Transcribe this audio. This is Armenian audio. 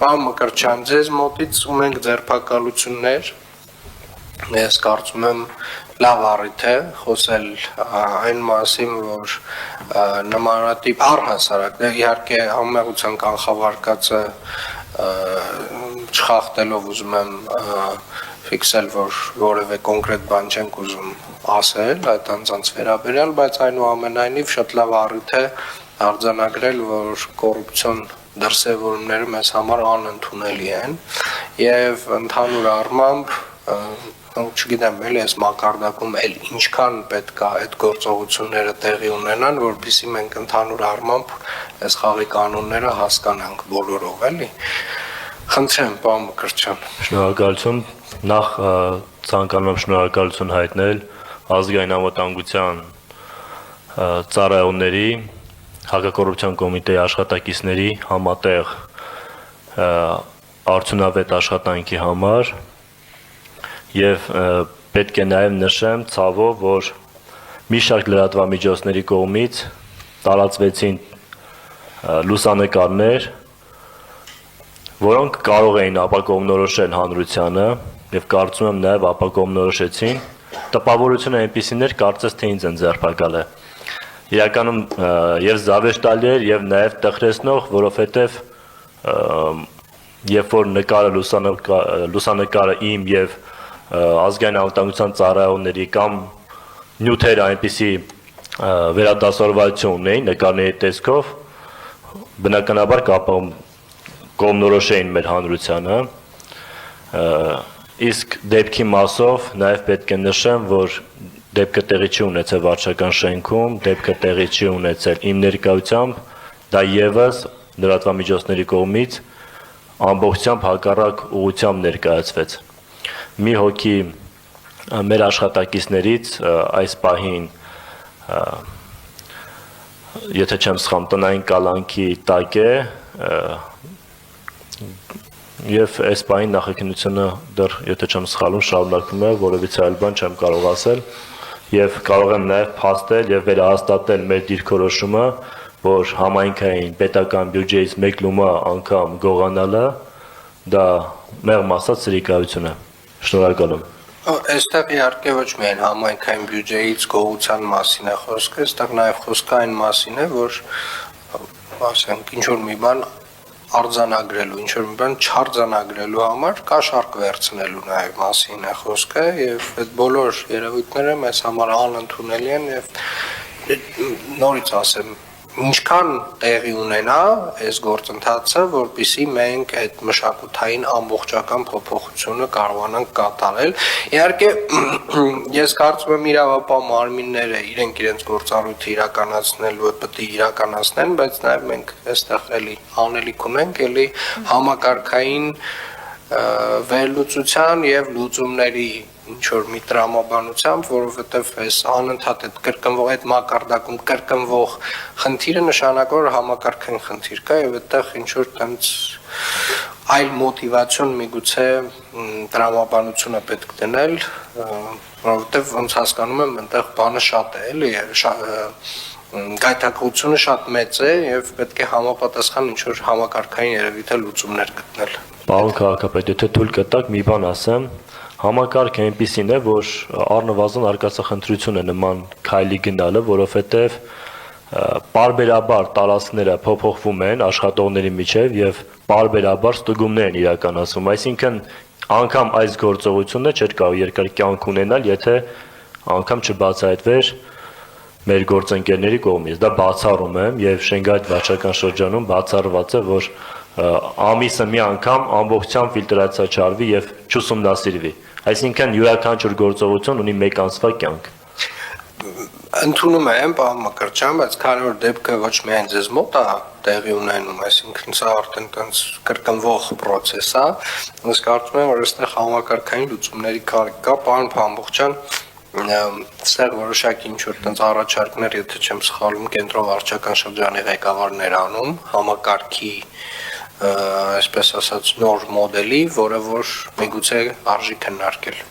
Պարոն Մկրտչյան, ձեզ մոտից ունենք ձերբակալություններ, ես կարծում եմ լավ առիթ է խոսել այն մասին, որ նմանատիպ առհասարակ, իհարկե համեմեղության կանխավարկածը չխախտելով ուզում եմ ֆիքսել, որ որևէ կոնկրետ բան չենք ուզում ասել այդ անձանց վերաբերյալ, բայց այնուամենայնիվ շատ լավ առիթ է արձանագրել, որ կոռուպցիոն դրսևորումները մեզ համար անընդունելի են եւ ընդհանուր առմամբ չգիտեմ, էլի այս մակարդակում էլ ինչքան պետք է այդ գործողությունները տեղի ունենան, որպեսզի մենք ընդհանուր առմամբ այս խաղի կանոնները հասկանանք բոլորով, էլի։ Խնդրեմ, պարոն Մկրտչյան։ Շնորհակալություն, նախ ցանկանում եմ շնորհակալություն հայտնել ազգային անվտանգության ծառայողների, հակակոռուպցիոն կոմիտեի աշխատակիցների համատեղ արդյունավետ աշխատանքի համար եւ պետք է նաեւ նշեմ ցավով, որ մի շարք լրատվամիջոցների կողմից տարածվեցին լուսանկարներ, որոնք կարող էին ապակողմնորոշել հանրությանը եւ կարծում եմ նաեւ ապակողմնորոշեցին, տպավորությունը այնպիսին էր, կարծես թե ինձ են ձերբակալել։ Իրականում եւ զավեշտալի էր եւ նաեւ տխրեցնող, որովհետեւ երբ որ լուսանկարը իմ եւ ազգային անվտանգության ծառայողների կամ նյութերը այնպիսի վերադասավորվածություն ունեին նկարների տեսքով, բնականաբար կողմնորոշեին մեր հանրությանը, իսկ դեպքի մասով նաեւ պետք է նշեմ, որ դեպքը տեղի չի ունեցել վարչական շենքում, դեպքը տեղի չի ունեցել իմ ներկայությամբ, դա եւս լրատվամիջոցների կողմից ամբողջությամբ հակառակ ուղղությամբ ներկայացվեց։ Մի հոգի մեր աշխատակիցներից այս պահին, եթե չեմ սխալվում, տնային կալանքի տակ է եւ այս պահին նախաքննությունը դեռ, եթե չեմ սխալվում, շարունակվում է, որևիցե այլ բան չեմ կարող ասել եւ կարող եմ նաեւ փաստել եւ վերահաստատել մեր դիրքորոշումը, որ համայնքային պետական բյուջեից մեկ լումա անգամ գողանալը դա մեղմ ասած սրիկայություն է։ Շնորհակալ եմ։ Այստեղ իհարկե ոչ միայն համայնքային բյուջեից գողության մասին է խոսքը, այստեղ նաև խոսքը այն մասին է, որ ասենք ինչ որ մի բան արձանագրելու, ինչ որ մի բան չարձանագրելու համար կաշառք վերցնելու նաև մասին է խոսքը եւ այդ բոլոր երևույթները մեզ համար անընդունելի են եւ նորից ասեմ ինչքան տեղի ունենա այս գործընթացը, որպեսզի մենք այդ մշակութային ամբողջական փոփոխությունը կարողանանք կատարել։ Իհարկե, ես կարծում եմ իրավապահ մարմինները իրենք իրենց գործառույթը իրականացնելու պետք է իրականացնեն, բայց նաև մենք այստեղ էլի անելիք ունենք, էլի համակարգային վերլուծության եւ լուծումների ինչ որ մի տրամաբանությամբ, որովհետեւ այս անընդհատ այդ կրկնվող այդ մակարդակում կրկնվող խնդիրը նշանակում որ համակարգային խնդիր կա եւ այդտեղ ինչ որ տենց այլ մոտիվացիոն միգուցե տրամաբանությունը պետք դնել, որովհետեւ ոնց հասկանում եմ, այնտեղ բանը շատ է, էլի գայթակղությունը շատ մեծ է եւ պետք է համապատասխան ինչ որ համակարգային երևույթը լուծումներ գտնել։ Պարոն քաղաքապետ, եթե թույլ կտաք մի բան ասեմ, համակարգը այնպիսին է, որ առնվազն արկածախնդրություն է նման քայլի գնալը, որովհետև պարբերաբար տարածքները փոփոխվում են աշխատողների միջև եւ պարբերաբար ստուգումներ են իրականացվում, այսինքն անգամ այս գործողությունը չէր կարող երկար կյանք ունենալ, եթե անգամ չբացահայտվեր մեր գործընկերների կողմից։ Դա բացառում եմ եւ Շենգայիթ վարչական շրջանում բացառված է, որ ամիսը մի անգամ ամբողջությամբ ֆիլտրացիա չարվի եւ չուսումնասիրվի։ Այսինքն յուրաքանչյուր գործողություն ունի մեկ ամսվա կյանք։ Ընդունում եմ, պարոն Մկրտչյան, բայց քանի որ դեպքը ոչ միայն ձեզ մոտ է տեղի ունենում, այսինքն սա արդեն տենց կրկնվող process է, ես կարծում եմ, որ այստեղ համակարգային լուծումների կարիք կա, պարոն Փամբուխջյան, այստեղ որոշակի ինչ որ տենց առաջարկներ, եթե չեմ սխալվում, կենտրոն վարչական շրջանի ղեկավարն էր անում համակարգի այսպես ասած նոր մոդելի, որը որ միգուցե արժի քննարկել։